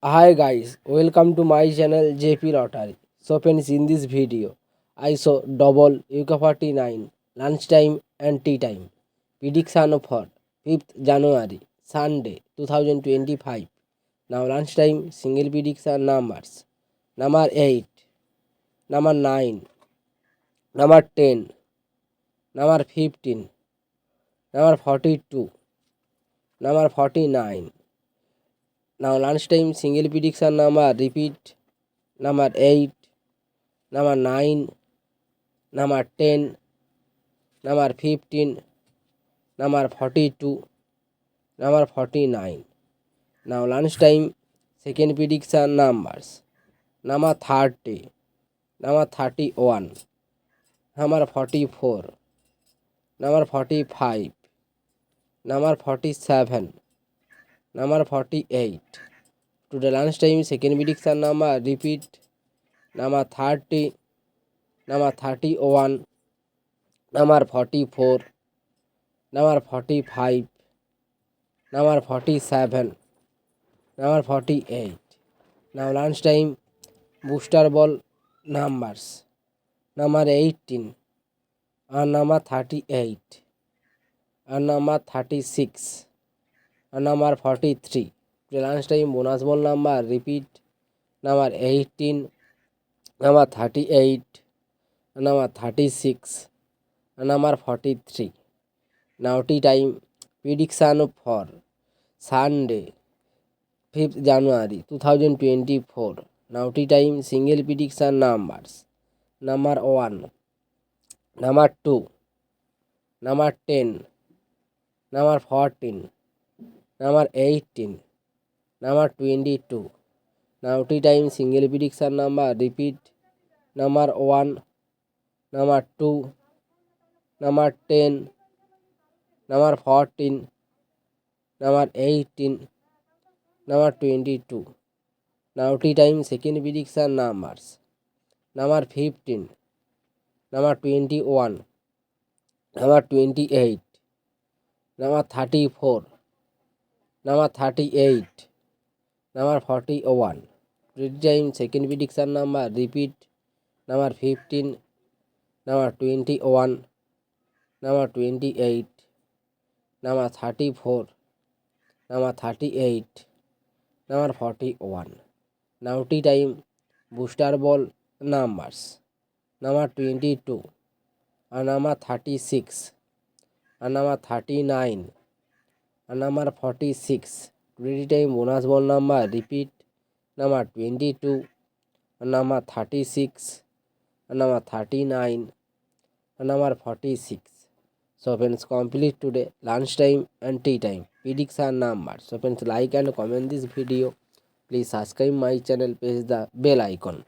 Hi guys, welcome to my channel JP Lottery. So friends, in this video, I saw double UK 49 lunchtime and tea time. Prediction for 5th January, Sunday 2025. Now lunchtime single prediction numbers. Number 8, number 9, number 10, number 15, number 42, number 49. Now lunchtime single prediction number repeat number 8, number 9, number 10, number 15, number 42, number 49. Now lunchtime second prediction numbers. Number 30, number 31, number 44, number 45, number 47, number 48. To the lunchtime second prediction number repeat number 30, number 31, number 44, number 45, number 47, number 48. Now lunchtime booster ball numbers. Number 18 and number 38 and number 36 and number 43. The lunchtime bonus ball number repeat number 18, number 38 and number 36 and number 43. Now tea time prediction for Sunday 5th January 2024. Now tea time single prediction numbers. Number 1, number 2, number 10, number 14, number 18, number 22. Now tea time single prediction number repeat number 1, number 2, number 10, number 14, number 18, number 22. Now tea time second prediction numbers. Number 15, number 21, number 28, number 34, number 38, number 41. Read time second prediction number repeat number 15, number 21, number 28, number 34, number 38, number 41. Now tea time booster ball numbers. Number 22 and number 36 and number 39 and number 46. Ready time bonus ball number repeat number 22 and number 36 and number 39 and number 46. So friends, complete today lunchtime and tea time prediction numbers. So friends, like and comment this video. Please subscribe my channel, press the bell icon.